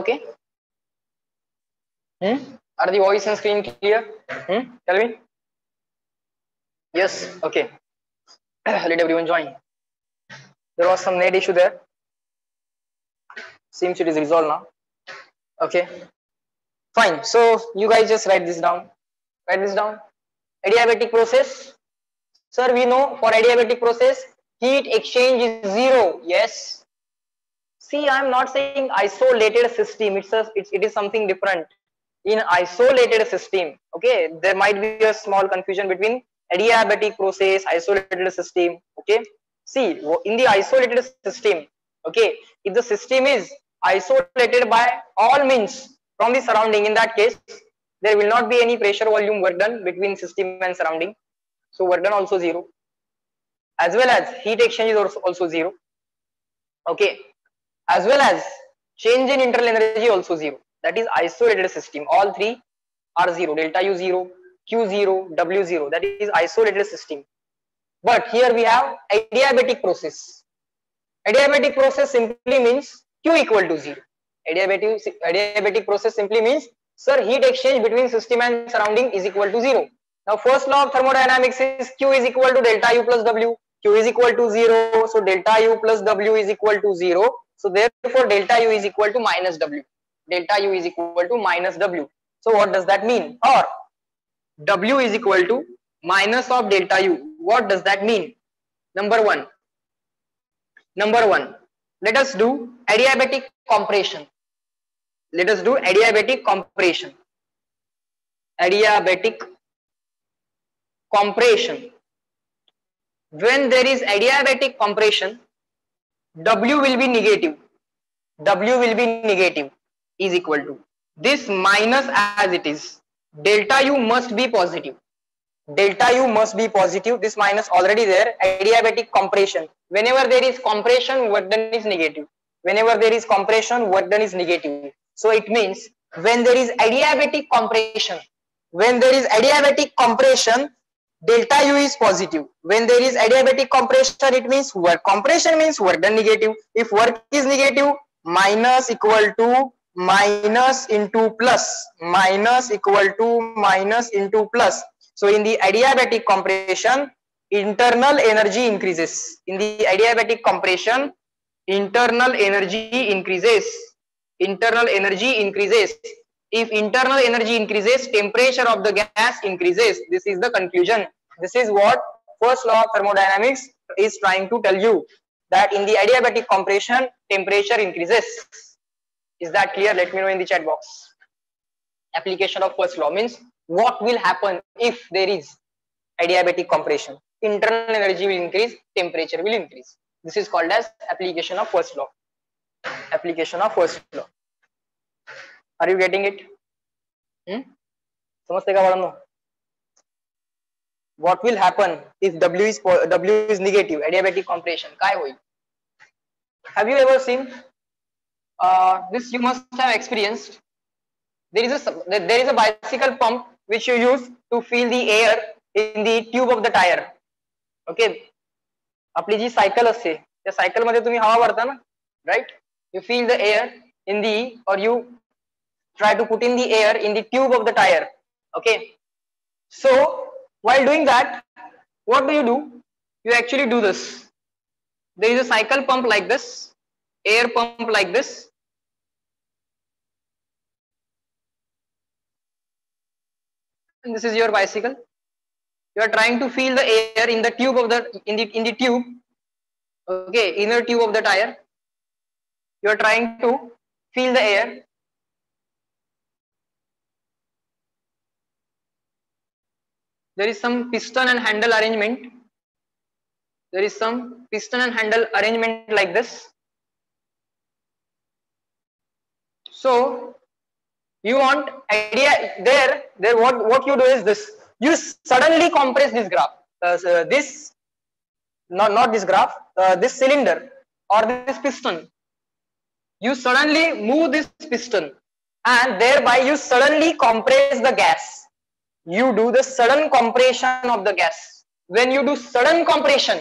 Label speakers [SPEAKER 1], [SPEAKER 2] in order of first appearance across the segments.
[SPEAKER 1] okay? Are the voice and screen clear? Tell me. Yes, okay. Let everyone join. There was some net issue there. Seems it is resolved now. Okay. Fine. So you guys just write this down. Write this down. Adiabatic process. Sir, we know for adiabatic process, heat exchange is 0. Yes. See, I am not saying isolated system. It is something different. In isolated system, okay, there might be a small confusion between adiabatic process, isolated system. Okay. See, in the isolated system, okay, if the system is isolated by all means from the surrounding, in that case, there will not be any pressure volume work done between system and surrounding. So work done also 0. As well as heat exchange is also 0. Okay. As well as change in internal energy also 0. That is isolated system. All three are 0. Delta U 0, Q 0, W 0. That is isolated system. But here we have adiabatic process. Adiabatic process simply means Q equal to 0. Adiabatic process simply means, sir, heat exchange between system and surrounding is equal to 0. Now first law of thermodynamics is Q is equal to delta U plus W. Q is equal to 0. So delta U plus W is equal to 0. So therefore delta U is equal to minus W. Delta U is equal to minus W. So what does that mean? Or W is equal to minus of delta U. What does that mean? Number one, let us do adiabatic compression. Let us do adiabatic compression. Adiabatic compression. When there is adiabatic compression, W will be negative. W will be negative is equal to this minus as it is. Delta U must be positive. Delta U must be positive. This minus already there. Adiabatic compression. Whenever there is compression, work done is negative. Whenever there is compression, work done is negative. So it means when there is adiabatic compression, delta U is positive. When there is adiabatic compression, it means work compression means work done negative. If work is negative, minus equal to minus into plus, minus equal to minus into plus. So in the adiabatic compression, internal energy increases. In the adiabatic compression, internal energy increases. Internal energy increases. If internal energy increases, temperature of the gas increases. This is the conclusion. This is what first law of thermodynamics is trying to tell you, that in the adiabatic compression, temperature increases. Is that clear? Let me know in the chat box. Application of first law means what will happen if there is adiabatic compression. Internal energy will increase, temperature will increase. This is called as application of first law. Application of first law. Are you getting it? समझते का बड़ा? What will happen if W is negative? Adiabatic compression. काय होईल? Have you ever seen? This you must have experienced. There is a bicycle pump which you use to fill the air in the tube of the tire. Okay. आपली जी cycle असते, त्या cycle मध्ये तुम्ही हवा भरता ना, right? You fill the air in the, or you try to put in the air in the tube of the tire. Okay. So while doing that, what do? You actually do this. There is a cycle pump like this, air pump like this. And this is your bicycle. You are trying to fill the air in the tube of the in the tube. Okay, inner tube of the tire. You are trying to fill the air. There is some piston and handle arrangement. There is some piston and handle arrangement like this. So you want idea there what you do is this. You suddenly compress this graph. This not this graph. This cylinder or this piston. You suddenly move this piston, and thereby you suddenly compress the gas. You do the sudden compression of the gas. When you do sudden compression,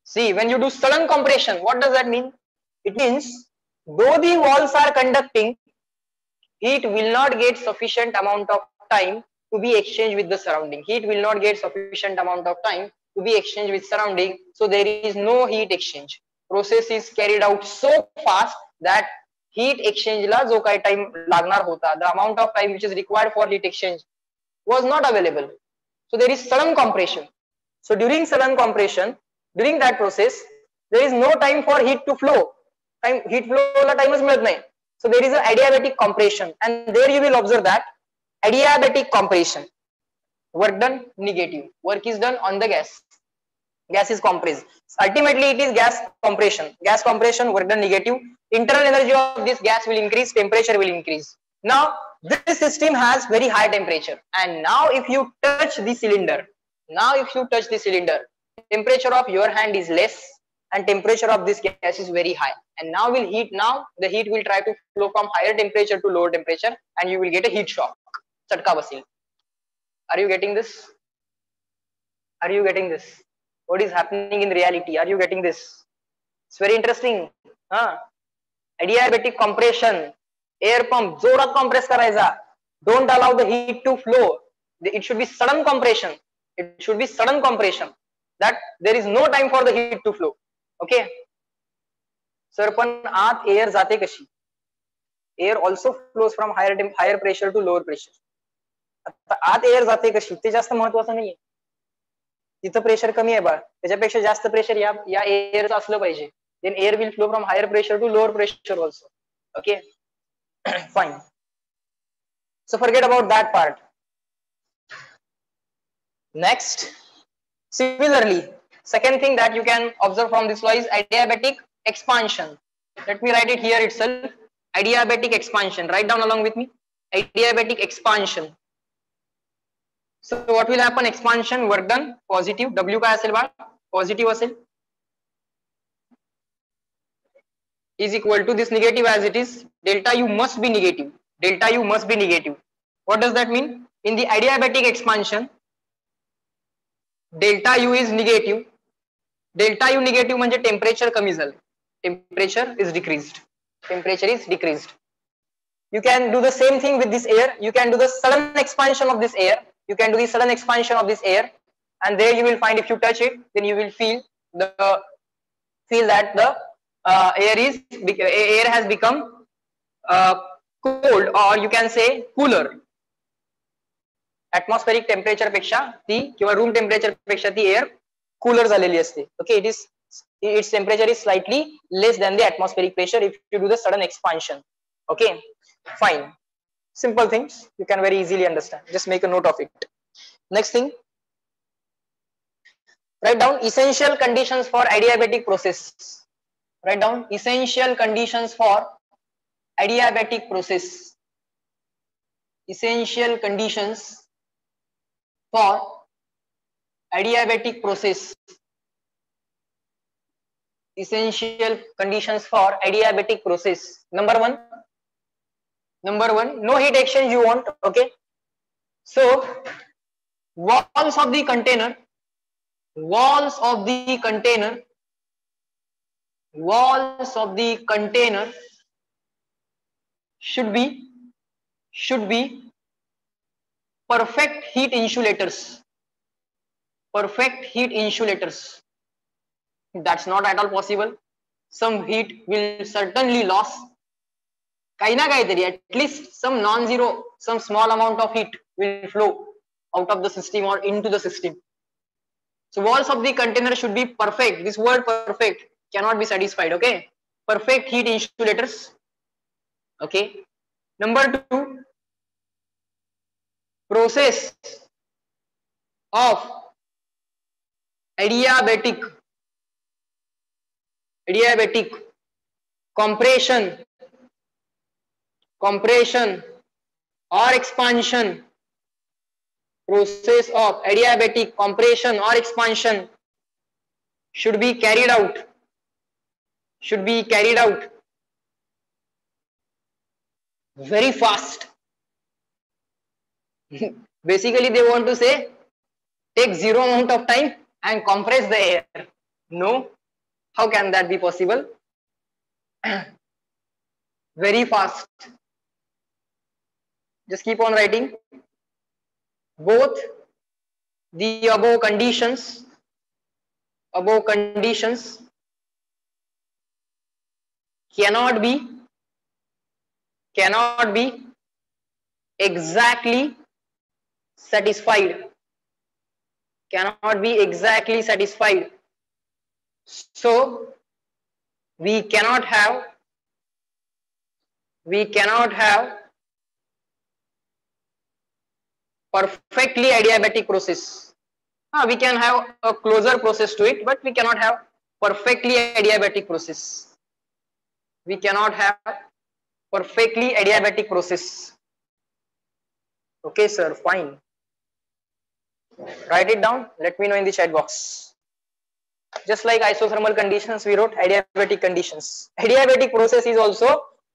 [SPEAKER 1] see, when you do sudden compression, what does that mean? It means though the walls are conducting, heat will not get sufficient amount of time to be exchanged with the surrounding. Heat will not get sufficient amount of time to be exchanged with surrounding, so there is no heat exchange. Process is carried out so fast that heat exchange ला जो काही time लागणार होता, the amount of time which is required for heat exchange was not available. So there is sudden compression. So during sudden compression, during that process, there is no time for heat to flow. Heat flow La time मिळत नाही. So there is an adiabatic compression, and there you will observe that adiabatic compression, work done negative, work is done on the gas. Gas is compressed. Ultimately, it is gas compression. Gas compression, work done negative. Internal energy of this gas will increase, temperature will increase. Now, this system has very high temperature, and now if you touch the cylinder, temperature of your hand is less, and temperature of this gas is very high, and now the heat will try to flow from higher temperature to lower temperature, and you will get a heat shock. Chatka basil. Are you getting this? Are you getting this? What is happening in reality? Are you getting this? It's very interesting. Adiabatic compression, air pump जोरात compress करायचा. Don't allow the heat to flow. It should be sudden compression. It should be sudden compression, that there is no time for the heat to flow. Okay. Sir, पण आत air जाते कशी? Air also flows from higher pressure to lower pressure. आता आत air जाते कशी ते जास्त महत्त्वाचं नाहीये. तिथं प्रेशर कमी आहे बा, त्याच्यापेक्षा जास्त प्रेशर या एअरचं असलं पाहिजे. Then air will flow from higher pressure to lower pressure also. Okay. Fine. So forget about that part. Next, similarly, second thing that you can observe from this law is adiabatic expansion. Let me write it here itself. Adiabatic expansion. Write down along with me. Adiabatic expansion. So what will happen? Expansion, work done, positive. W काय असेल बाळ? Positive असेल. Is equal to this negative as it is. Delta U must be negative. Delta U must be negative. What does that mean? In the adiabatic expansion, delta U is negative. Delta U negative म्हणजे temperature कमी झालं. Temperature is decreased. Temperature is decreased. You can do the same thing with this air. You can do the sudden expansion of this air. You can do the sudden expansion of this air, and there you will find, if you touch it, then you will feel that the air has become cold, or you can say cooler. Atmospheric temperature पेक्षा ती किंवा room temperature पेक्षा ती air cooler झालेली असते. Okay, its temperature is slightly less than the atmospheric pressure if you do the sudden expansion. Okay, fine. Simple things you can very easily understand. Just make a note of it. Next thing, write down essential conditions for adiabatic process. Write down essential conditions for adiabatic process. Essential conditions for adiabatic process. Essential conditions for adiabatic process. Number one, no heat exchange you want. Okay, so walls of the container should be perfect heat insulators. That's not at all possible. Some heat will certainly lose. काही ना काहीतरी, at least some non-zero, some small amount of heat will flow out of the system or into the system. So walls of the container should be perfect. This word perfect cannot be satisfied. Okay, perfect heat insulators. Okay. Number two, process of adiabatic compression or expansion. Process of adiabatic compression or expansion should be carried out very fast. Basically they want to say take zero amount of time and compress the air. No, how can that be possible? very fast. Just keep on writing. Both the above conditions cannot be exactly satisfied. Cannot be exactly satisfied. So we cannot have perfectly adiabatic process. We can have a closer process to it, but we cannot have perfectly adiabatic process. We cannot have perfectly adiabatic process. Okay, sir, fine. Write it down. Let me know in the chat box. Just like isothermal conditions, we wrote adiabatic conditions. Adiabatic process is also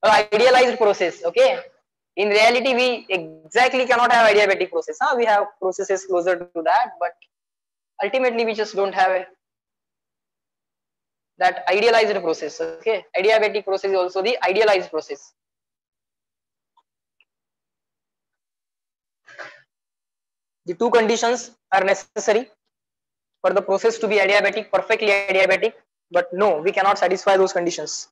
[SPEAKER 1] an idealized process. Okay. In reality, we exactly cannot have adiabatic process. We have processes closer to that, but ultimately we just don't have that idealized process. Okay. Adiabatic process is also the idealized process. The two conditions are necessary for the process to be adiabatic, perfectly adiabatic, but no, we cannot satisfy those conditions.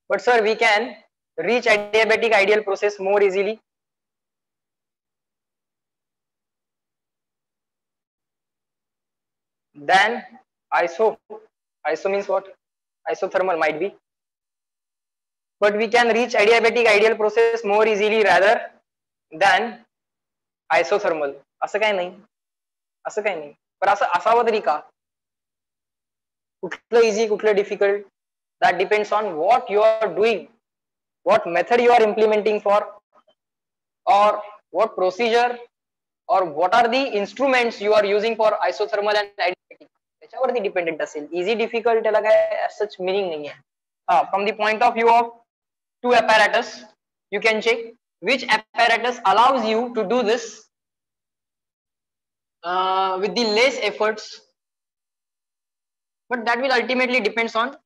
[SPEAKER 1] But sir, we can reach adiabatic ideal process more easily. Than iso. Iso means what? Isothermal might be. But we can reach adiabatic ideal process more easily rather than isothermal. असं काही नाही. पण असं असावं तरी का? कुठलं easy, कुठलं difficult? That depends on what you are doing, what method you are implementing for, or what procedure, or what are the instruments you are using for isothermal and adiabatic. त्याच्यावरती डिपेंडेंट असेल. Easy difficult त्याला काय सच meaning नाही आहे. From the point of view of two apparatus, you can check which apparatus allows you to do this with the less efforts, but that will ultimately depends on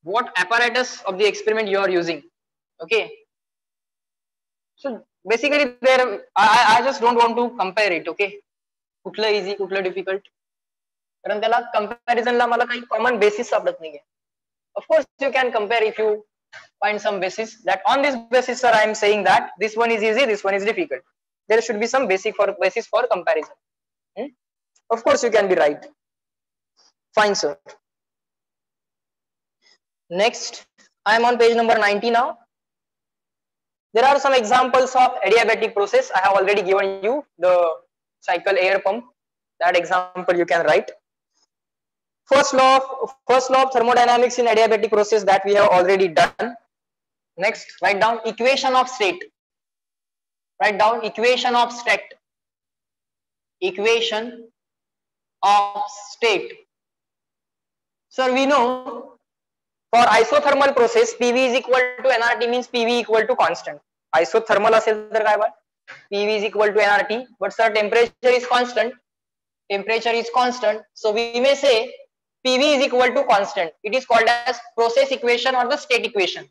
[SPEAKER 1] what apparatus of the experiment you are using. Okay, so basically there I just don't want to compare it. Okay, कुठलं easy कुठलं difficult, कारण त्याला कंपॅरिझनला मला काही common basis सापडत नाहीये. Of course you can compare if you find some basis that on this basis, sir, I am saying that this one is easy, this one is difficult. There should be some basis for comparison. Of course you can be right. Fine, sir. Next, I am on page number 90 now. There are some examples of adiabatic process. I have already given you the cycle air pump. That example you can write. First law of thermodynamics in adiabatic process, that we have already done. Next, write down equation of state. Write down equation of state. Equation of state. Sir, we know for isothermal process, PV is equal to nRT, means PV equal to constant. Isothermal असेल तर काय बाळ? PV is equal to nRT, but sir, temperature is constant. Temperature is constant, so we may say PV is equal to constant. It is called as process equation or the state equation,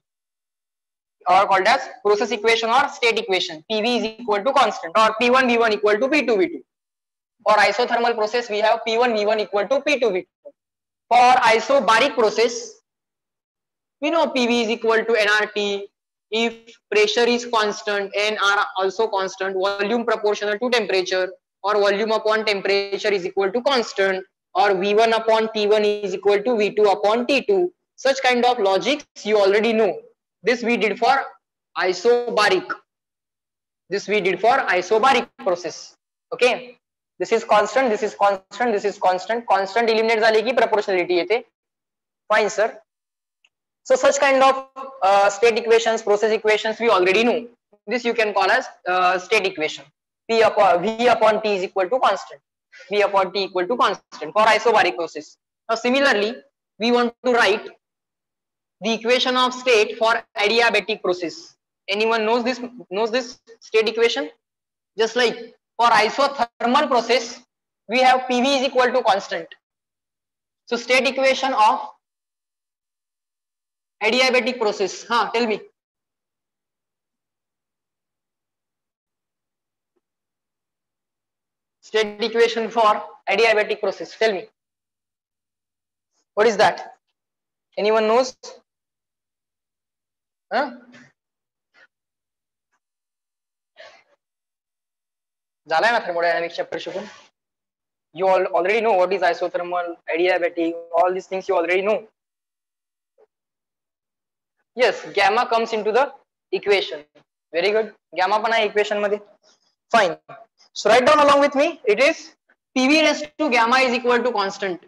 [SPEAKER 1] or called as process equation or state equation. PV is equal to constant, or P1 V1 equal to P2 V2. For isothermal process, we have P1 V1 equal to P2 V2. For isobaric process, we know PV is equal to nRT. If pressure is constant, N are also constant, volume proportional to temperature, or volume upon temperature is equal to constant, or V1 upon T1 is equal to V2 upon T2. Such kind of logics you already know. This we did for isobaric. Process. Okay. This is constant, this is constant, this is constant. Constant eliminate झाले की proportionality येते. Fine, sir. So such kind of state equations, process equations we already know. This you can call as state equation. V upon T is equal to constant. V upon T equal to constant for isobaric process. Now similarly, we want to write the equation of state for adiabatic process. Anyone knows this state equation? Just like for isothermal process, we have PV is equal to constant. So state equation of adiabatic process. Tell me. State equation for adiabatic process. Tell me. What is that? Anyone knows? झालाय ना thermodynamics chapter शिकून? You all already know what is isothermal, adiabatic, all these things you already know. Yes, gamma comes into the equation. Very good. Gamma पण आहे equation मध्ये. Fine. So write down along with me. It is PV raised to gamma is equal to constant.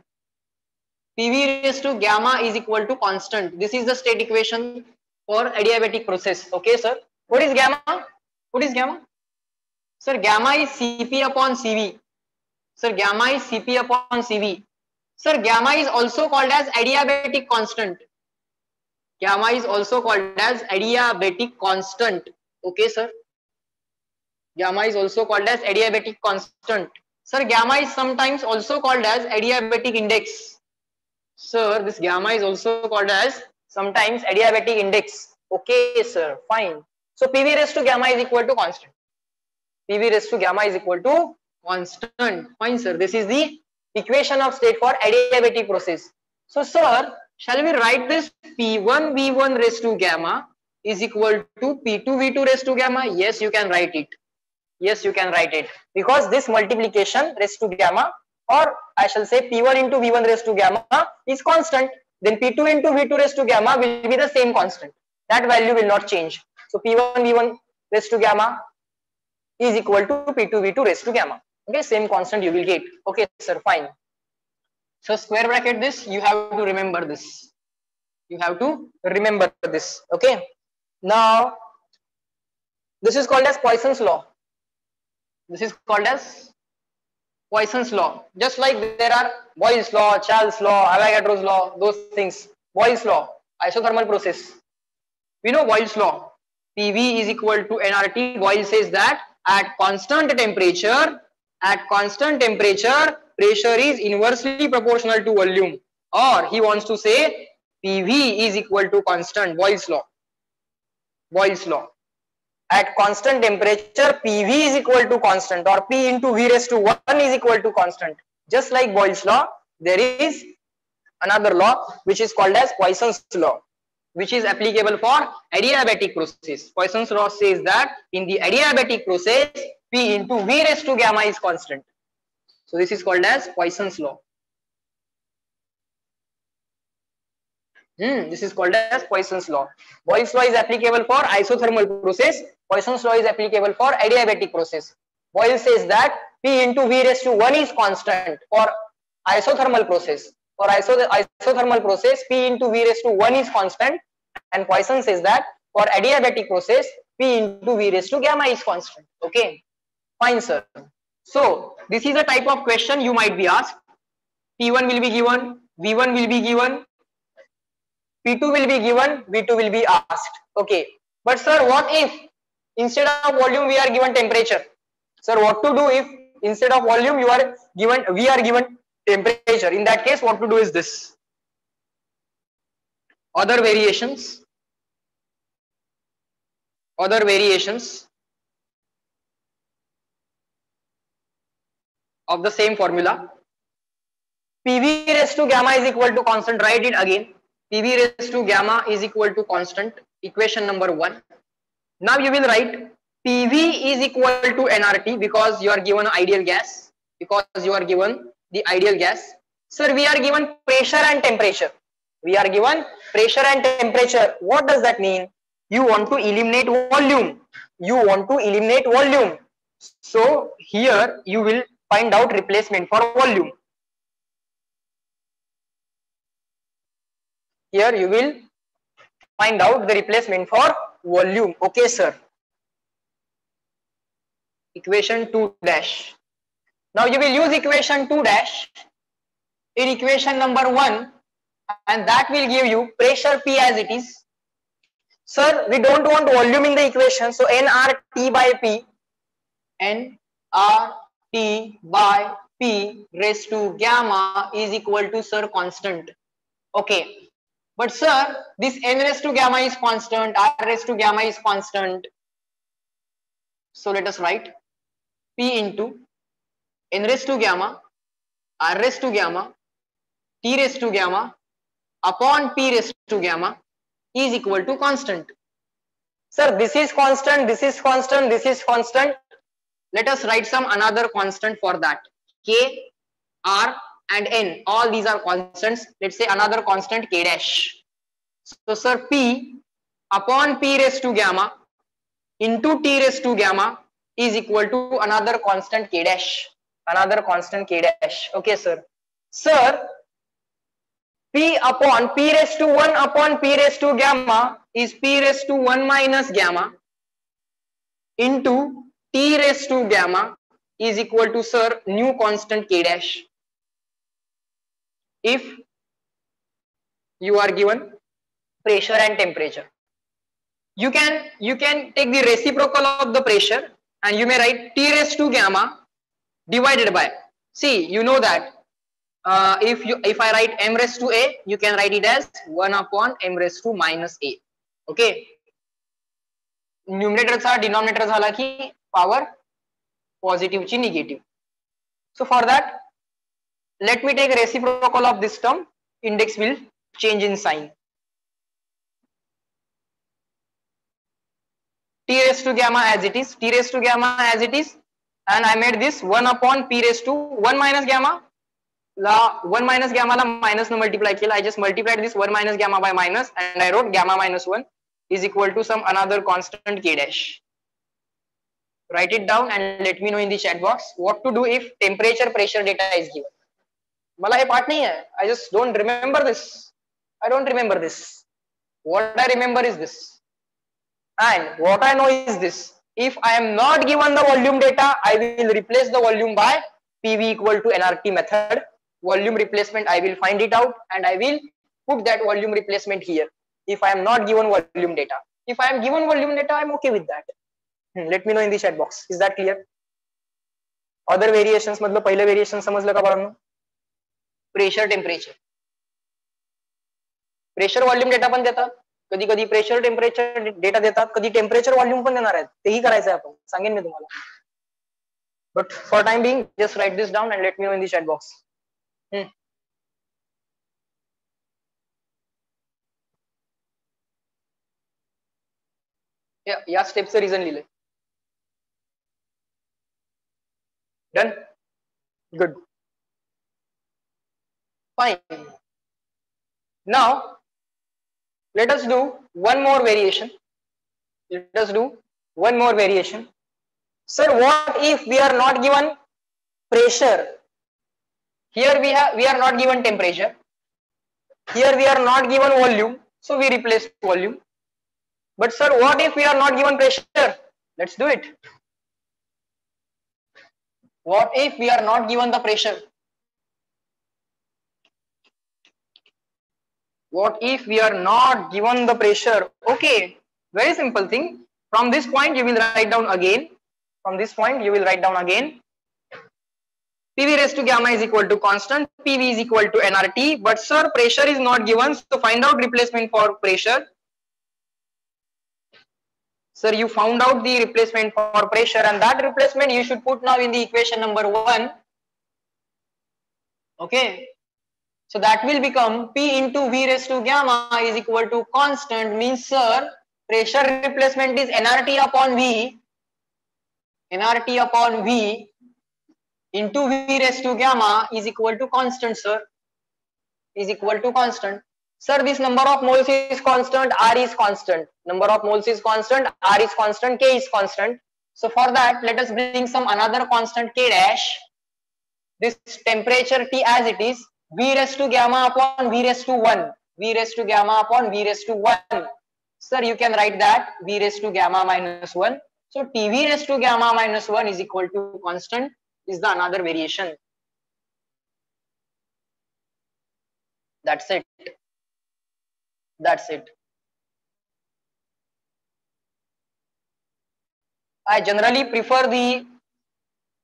[SPEAKER 1] PV raised to gamma is equal to constant. This is the state equation for adiabatic process. Okay, sir. What is gamma? What is gamma? Sir, gamma is Cp upon Cv. Sir, gamma is Cp upon Cv. Sir, gamma is also called as adiabatic constant. Gamma is also called as adiabatic constant. Okay, sir. Gamma is also called as adiabatic constant. Sir, gamma is sometimes also called as adiabatic index. Sir, this gamma is also called as sometimes adiabatic index. Okay, sir. Fine. So PV raised to gamma is equal to constant. PV raised to gamma is equal to constant. Fine, sir. This is the equation of state for adiabatic process. So, sir, shall we write this P1 V1 raised to gamma is equal to P2 V2 raised to gamma? Yes, you can write it. Yes, you can write it because this multiplication raised to gamma, or I shall say P1 into V1 raised to gamma is constant. Then P2 into V2 raised to gamma will be the same constant. That value will not change. So P1 V1 raised to gamma is equal to P2 V2 raised to gamma. Okay, same constant you will get. Okay, sir, fine. So square bracket this, you have to remember this. You have to remember this. Okay. Now, this is called as Poisson's law. This is called as Poisson's law. Just like there are Boyle's law, Charles' law, Avogadro's law, those things. Boyle's law, isothermal process. We know Boyle's law. PV is equal to nRT. Boyle says that at constant temperature, pressure is inversely proportional to volume. Or he wants to say PV is equal to constant. Boyle's law. Boyle's law. At constant temperature, PV is equal to constant, or P into V raised to 1 is equal to constant. Just like Boyle's law, there is another law which is called as Poisson's law, which is applicable for adiabatic process. Poisson's law says that in the adiabatic process, P into V raised to gamma is constant. So this is called as Poisson's law. This is called as Poisson's law. Boyle's law is applicable for isothermal process. Poisson's law is applicable for adiabatic process. Boyle says that P into V raised to 1 is constant for isothermal process. For isothermal process, P into V raised to 1 is constant, and Poisson says that for adiabatic process, P into V raised to gamma is constant. Okay, fine, sir. So this is a type of question you might be asked. P1 will be given, V1 will be given, P2 will be given, V2 will be asked. Okay, but sir, what if instead of volume we are given temperature? Sir, what to do if instead of volume we are given temperature? In that case, what to do is this. Other variations of the same formula. PV raised to gamma is equal to constant. Write it again. PV raised to gamma is equal to constant. Equation number 1. Now you will write PV is equal to nRT because you are given ideal gas. Because you are given the ideal gas. Sir, we are given pressure and temperature. We are given pressure and temperature. What does that mean? You want to eliminate volume. So here you will find out replacement for volume. Here you will find out the replacement for volume. Okay, sir. Equation 2 dash. Now you will use equation 2 dash in equation number 1, and that will give you pressure P as it is. Sir, we don't want volume in the equation, so nRT by P, nRT by P raised to gamma is equal to, sir, constant. Okay. But sir, this n raised to gamma is constant, r raised to gamma is constant. So let us write P into n raised to gamma, r raised to gamma, t raised to gamma upon p raised to gamma is equal to constant. Sir, this is constant, this is constant, this is constant. Let us write some another constant for that. K, R and N, all these are constants. Let's say another constant K dash. So sir, P upon P raised to gamma into T raised to gamma is equal to another constant K dash. Another constant K dash. Okay sir. Sir, P upon P raised to 1 upon P raised to gamma is P raised to 1 minus gamma into T raised to gamma is equal to sir new constant K dash. If you are given pressure and temperature, you can take the reciprocal of the pressure and you may write T raised to gamma divided by, see you know that if I write m raised to a, you can write it as 1 upon m raised to minus a. Okay, numerator चा denominator झाला की power positive ची negative. So for that, let me take reciprocal of this term. Index will change in sign. T raised to gamma as it is, T raised to gamma as it is, and I made this 1 upon P raised to 1 minus gamma. La 1 minus gamma la minus no multiply केला. I just multiplied this 1 minus gamma by minus and I wrote gamma minus 1 is equal to some another constant K dash. Write it down and let me know in the chat box what to do if temperature pressure data is given. मला हे पाठ नहीं है. I just don't remember this. I don't remember this. What I remember is this. And what I know is this. If I am not given the volume data, I will replace the volume by PV equal to nRT method. Volume replacement, I will find it out and I will put that volume replacement here. If I am not given volume data. If I am given volume data, I am okay with that. Let me know in the chat box. Is that clear? Other variations, मतलब पहले variation समझलं का बाळांनो? Pressure, temperature. Pressure, volume data पण देतात. कधी कधी pressure, temperature data देतात. कधी temperature, volume पण देणार आहेत. तेही करायचं आहे आपण. सांगेन मी तुम्हाला. But for time being, just write this down and let me know in the chat box. या स्टेपचं रिझन लिहिलंय. Done? Good. Fine. Now, let us do one more variation. Let us do one more variation. Sir, what if we are not given pressure? Here we are not given temperature. Here we are not given volume. So we replace volume. But sir, what if we are not given pressure? Let's do it. What if we are not given the pressure? What if we are not given the pressure? Okay, very simple thing. From this point you will write down again. From this point you will write down again. PV raised to gamma is equal to constant. PV is equal to nRT. But sir, pressure is not given. So find out replacement for pressure. Sir, you found out the replacement for pressure and that replacement you should put now in the equation number 1. Okay. So that will become P into V raised to gamma is equal to constant, means sir, pressure replacement is nRT upon V. nRT upon V into V raised to gamma is equal to constant, sir. Is equal to constant. Sir, this number of moles is constant, R is constant. Number of moles is constant, R is constant, K is constant. So for that, let us bring some another constant K dash. This temperature T as it is, V raised to gamma upon V raised to 1. V raised to gamma upon V raised to 1. Sir, you can write that V raised to gamma minus 1. So TV raised to gamma minus 1 is equal to constant is the another variation. That's it. That's it. I generally prefer the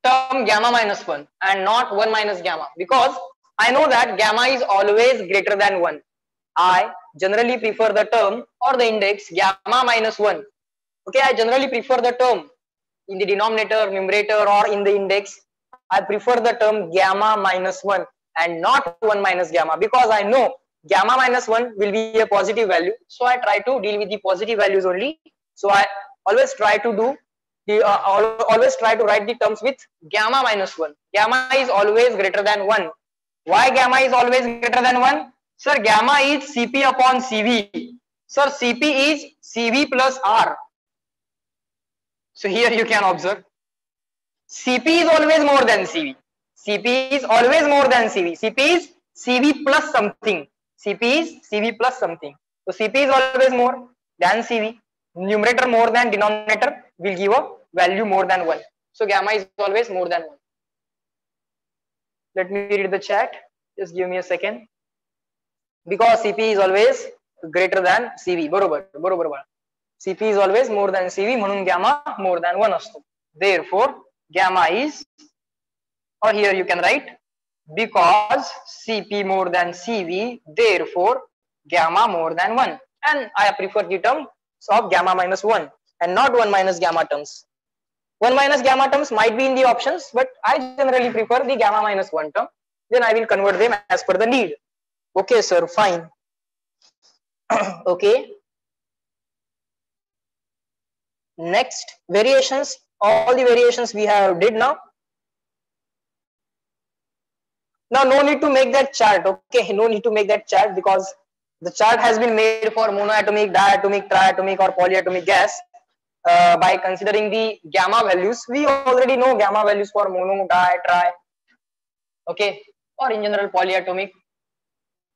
[SPEAKER 1] term gamma minus 1 and not 1 minus gamma because I know that gamma is always greater than 1. I generally prefer the term or the index gamma minus 1. Okay, I generally prefer the term in the denominator, numerator, or in the index. I prefer the term gamma minus 1 and not 1 minus gamma, because I know gamma minus 1 will be a positive value. So I try to deal with the positive values only. So I always try to do the always try to write the terms with gamma minus 1. Gamma is always greater than 1. Why gamma is always greater than 1? Sir, gamma is Cp upon Cv. Sir, Cp is Cv plus R. So here you can observe Cp is always more than Cv. Cp is always more than Cv. Cp is Cv plus something. Cp is Cv plus something. So Cp is always more than Cv. Numerator more than denominator will give a value more than 1. So gamma is always more than 1. Let me read the chat. Just give me a second. Because Cp is always greater than Cv. बरोबर. Cp is always more than Cv म्हणून gamma more than 1 असतो. Therefore gamma is, or here you can write, because Cp more than Cv, therefore gamma more than 1. And I prefer the terms of gamma minus 1 and not 1 minus gamma terms. 1 minus gamma terms might be in the options, but I generally prefer the gamma minus 1 term. Then I will convert them as per the need. Okay, sir, fine. Okay. Next, variations. All the variations we have did now. Now, no need to make that chart. Okay, no need to make that chart because the chart has been made for monoatomic, diatomic, triatomic, or polyatomic gas. By considering the gamma values, we already know gamma values for mono, di, tri. Okay, or in general polyatomic,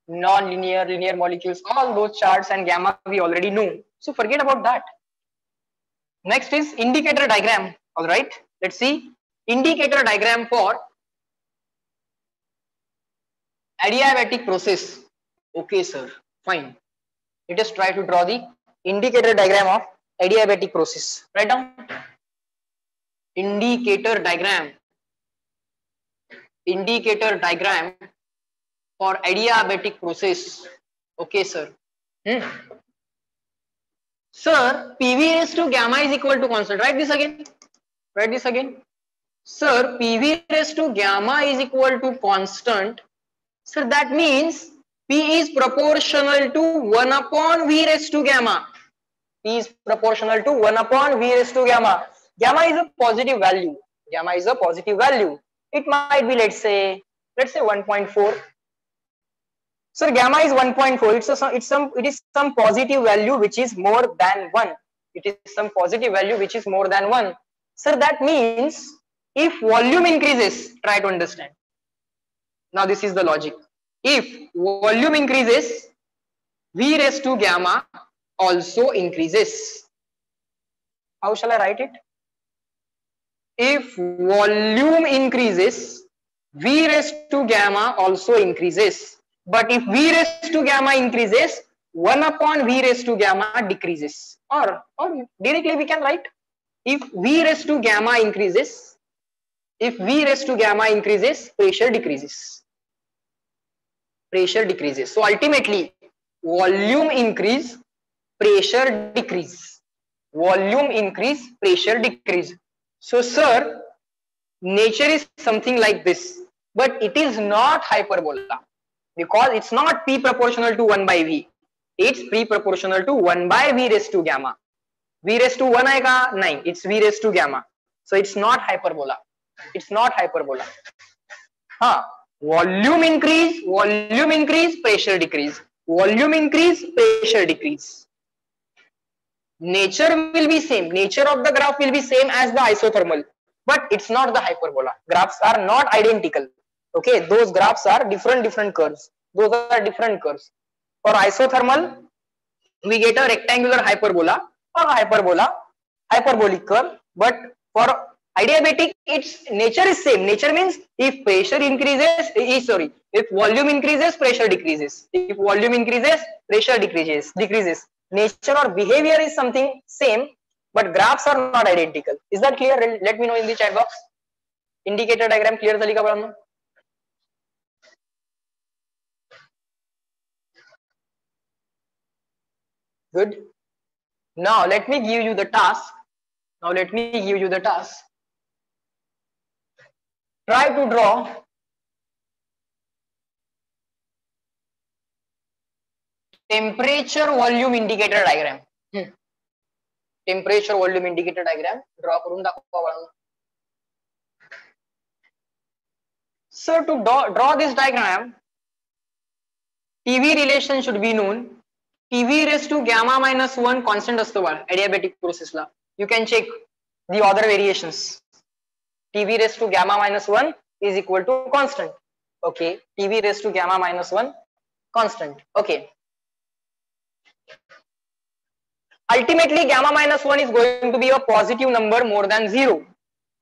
[SPEAKER 1] non-linear, linear molecules. All those charts and gamma we already know. So forget about that. Next is indicator diagram. All right, let's see indicator diagram for adiabatic process. Okay, sir, fine. Let us try to draw the indicator diagram of adiabatic process. Write down indicator diagram. Indicator diagram for adiabatic process. Okay, sir. Sir, PV raised to gamma is equal to constant. Write this again. Write this again. Sir, PV raised to gamma is equal to constant. Sir, that means P is proportional to 1 upon V raised to gamma. P is proportional to 1 upon V raised to gamma. Gamma is a positive value. Gamma is a positive value. It might be, let's say 1.4. So gamma is 1.4. It is some positive value which is more than 1. It is some positive value which is more than 1. So that means if volume increases, try to understand. Now this is the logic. If volume increases, V raised to gamma also increases. How shall I write it? If volume increases, V raised to gamma also increases. But if V raised to gamma increases, 1 upon V raised to gamma decreases. Or directly we can write, if V raised to gamma increases, pressure decreases. Pressure decreases. So ultimately, volume increase, pressure decrease. Volume increase, pressure decrease. So sir, nature is something like this, but it is not hyperbola because it's not P proportional to 1 by V. It's P proportional to 1 by V raised to gamma. V raised to 1 aega? No, it's V raised to gamma. So it's not hyperbola. It's not hyperbola. Volume increase, pressure decrease. Volume increase, pressure decrease. Nature will be same. Nature of the graph will be same as the isothermal, but it's not the hyperbola. Graphs are not identical. Okay, those graphs are different curves. Those are different curves. For isothermal, we get a rectangular hyperbola or hyperbolic curve. But for adiabatic, its nature is same. Nature means if pressure increases, if volume increases, pressure decreases. If volume increases, pressure decreases. Nature or behavior is something same, but graphs are not identical. Is that clear? Let me know in the chat box. Indicator diagram clear झाली का मुलांनो? Good. Now let me give you the task. Try to draw temperature volume indicator diagram. Temperature volume indicator diagram draw करून दाखवा बाळांनो. So to draw this diagram, PV relation should be known. PV raised to gamma minus 1 constant असतो बाळ adiabatic process La. You can check the other variations. PV raised to gamma minus 1 is equal to constant. Okay, PV raised to gamma minus 1 constant. Okay. Ultimately, gamma minus 1 is going to be a positive number more than 0.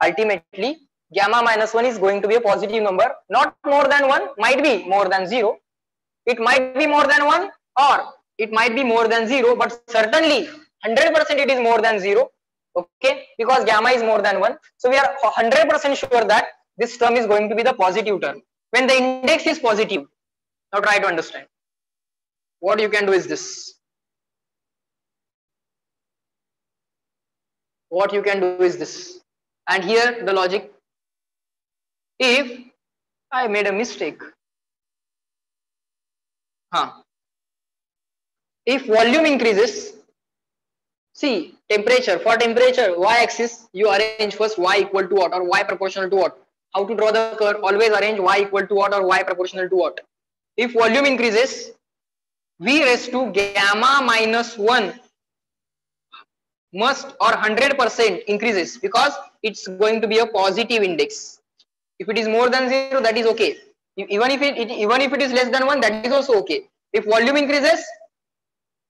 [SPEAKER 1] Ultimately, gamma minus 1 is going to be a positive number, not more than 1, might be more than 0. It might be more than 1 or it might be more than 0, but certainly 100% it is more than 0. Okay, because gamma is more than 1. So we are 100% sure that this term is going to be the positive term when the index is positive. Now try to understand. What you can do is this. What you can do is this. And here the logic. If I made a mistake, if volume increases, see temperature, for temperature y-axis you arrange first y equal to what or y proportional to what. How to draw the curve? Always arrange y equal to what or y proportional to what. If volume increases, v raised to gamma minus 1 must or 100% increases because it's going to be a positive index. If it is more than 0, that is okay. Even if it is less than 1, that is also okay. If volume increases,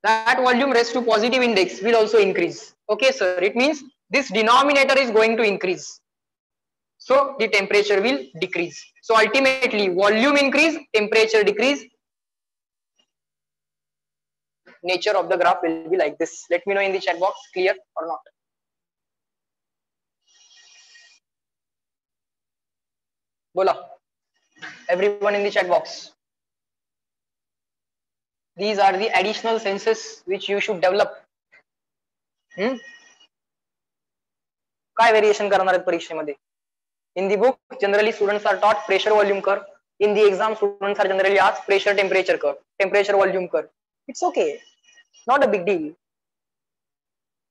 [SPEAKER 1] that volume raised to positive index will also increase. Okay, sir. It means this denominator is going to increase. So the temperature will decrease. So ultimately, volume increase, temperature decrease. Nature of the graph will be like this. Let me know in the chat box, clear or not. Bola. Everyone in the chat box. These are the additional senses which you should develop. काय variation करणार आहेत परीक्षेमध्ये? In the book, generally students are taught pressure volume curve. In the exam, students are generally asked pressure temperature curve, temperature volume curve. It's okay, not a big deal.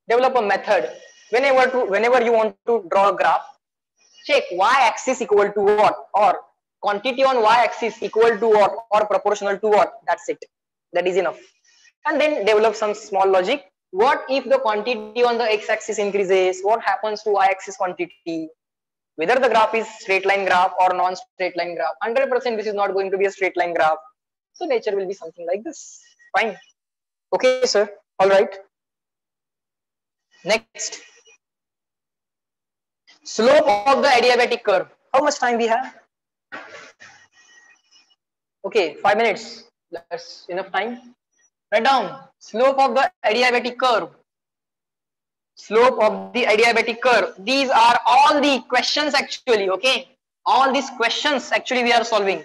[SPEAKER 1] Develop a method. Whenever you want to draw a graph, check y-axis equal to what or quantity on y-axis equal to what or proportional to what. That's it. That is enough. And then develop some small logic. What if the quantity on the x-axis increases? What happens to y-axis quantity? Whether the graph is straight line graph or non-straight line graph, 100% this is not going to be a straight line graph. So nature will be something like this. Fine. Okay, sir. All right. Next. Slope of the adiabatic curve. How much time we have? Okay, 5 minutes. That's enough time. Write down. Slope of the adiabatic curve. Slope of the adiabatic curve. These are all the questions actually, okay? All these questions actually we are solving.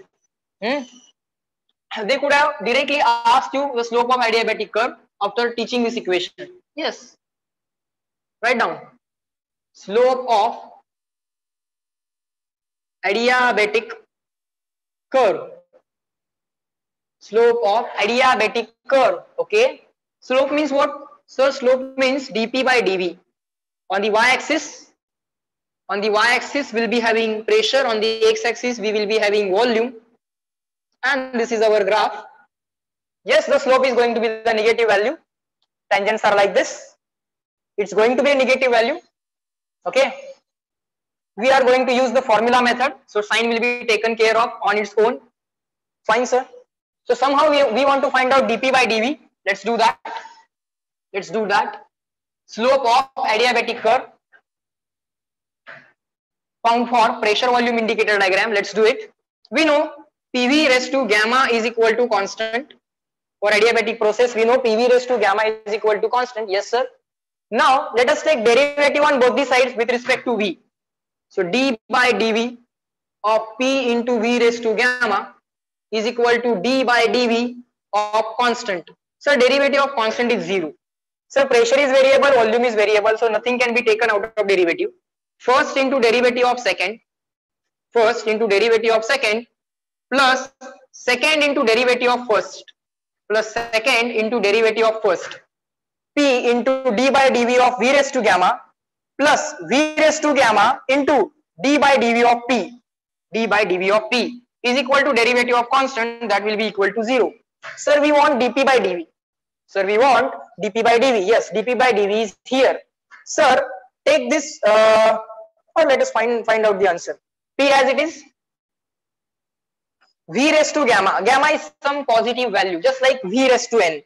[SPEAKER 1] They could have directly asked you the slope of adiabatic curve after teaching this equation. Yes. Write down. Slope of adiabatic curve. Slope of adiabatic curve, okay? Slope means what? So slope means dp by dv. On the y-axis, we'll be having pressure. On the x-axis, we will be having volume. And this is our graph. Yes, the slope is going to be the negative value. Tangents are like this. It's going to be a negative value. Okay. We are going to use the formula method. So sine will be taken care of on its own. Fine, sir. So somehow we want to find out dp by dv. Let's do that. Slope of adiabatic curve found for pressure volume indicator diagram. Let's do it. We know PV raised to gamma is equal to constant. For adiabatic process, we know PV raised to gamma is equal to constant. Yes, sir. Now let us take derivative on both the sides with respect to V. So d by dv of P into V raised to gamma is equal to d by dv of constant. Sir, derivative of constant is 0. Sir, pressure is variable, volume is variable, so nothing can be taken out of derivative. First into derivative of second, first into derivative of second, plus second into derivative of first, plus second into derivative of first, P into d by dv of v raised to gamma, plus v raised to gamma into d by dv of p, d by dv of p is equal to derivative of constant, that will be equal to 0. Sir, we want dp by dv. Sir, we want dp by dv. Yes, dp by dv is here. Sir, take this or let us find out the answer. P as it is, v raised to gamma. Gamma is some positive value, just like v raised to n.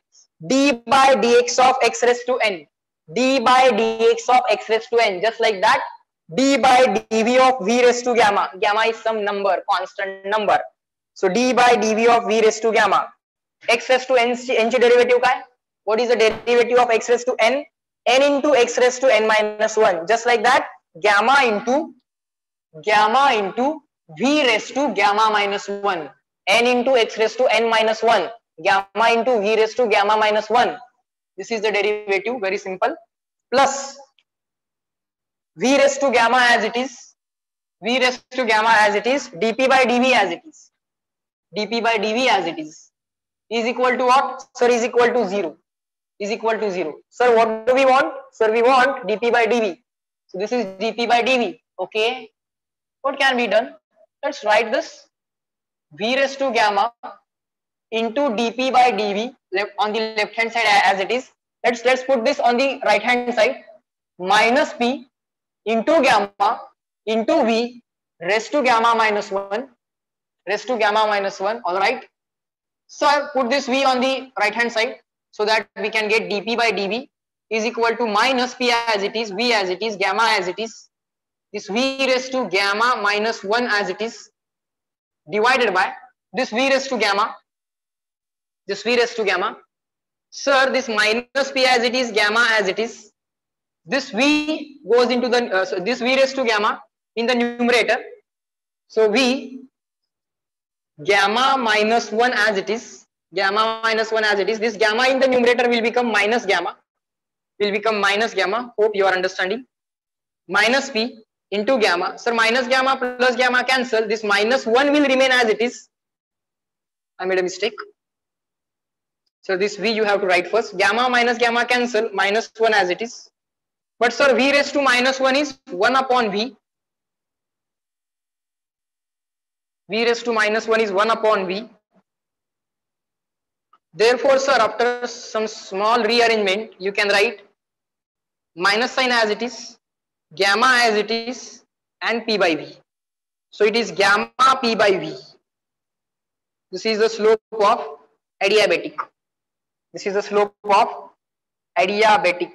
[SPEAKER 1] D by dx of x raised to n. D by dx of x raised to n. Just like that. D by dv of v raised to gamma. Gamma is some number, constant number. So d by dv of v raised to gamma. X raised to n ची derivative काय? What is the derivative of x raised to n? N into x raised to n minus 1. Just like that. Gamma into v raised to gamma minus 1. N into x raised to n minus 1. Gamma into v raised to gamma minus 1. This is the derivative, very simple. Plus v raised to gamma as it is. V raised to gamma as it is. dp by dv as it is. dp by dv as it is equal to what? Sir, is equal to 0. Is equal to 0. Sir, what do we want? Sir, we want dp by dv. So this is dp by dv. Okay. What can be done? Let's write this. V raised to gamma into dp by dv on the left hand side as it is. Let's put this on the right hand side. Minus p into gamma into v raised to gamma minus 1. Raised to gamma minus 1. All right. So put this v on the right hand side so that we can get dp by dv is equal to minus p as it is, v as it is, gamma as it is. This v raised to gamma minus 1 as it is divided by this v raised to gamma. This v raised to gamma. Sir, this minus p as it is, gamma as it is. This v goes into the so this v raised to gamma in the numerator. So v gamma minus 1 as it is. Gamma minus 1 as it is. This gamma in the numerator will become minus gamma. Will become minus gamma. Hope you are understanding. Minus p into gamma. Sir, minus gamma plus gamma cancel. This minus 1 will remain as it is. I made a mistake. So this v you have to write first. Gamma minus gamma cancel. Minus 1 as it is. But sir, v raised to minus 1 is 1 upon v. V raised to minus 1 is 1 upon v. Therefore, sir, after some small rearrangement, you can write minus sign as it is, gamma as it is, and p by v. So it is gamma p by v. This is the slope of adiabatic. This is the slope of adiabatic.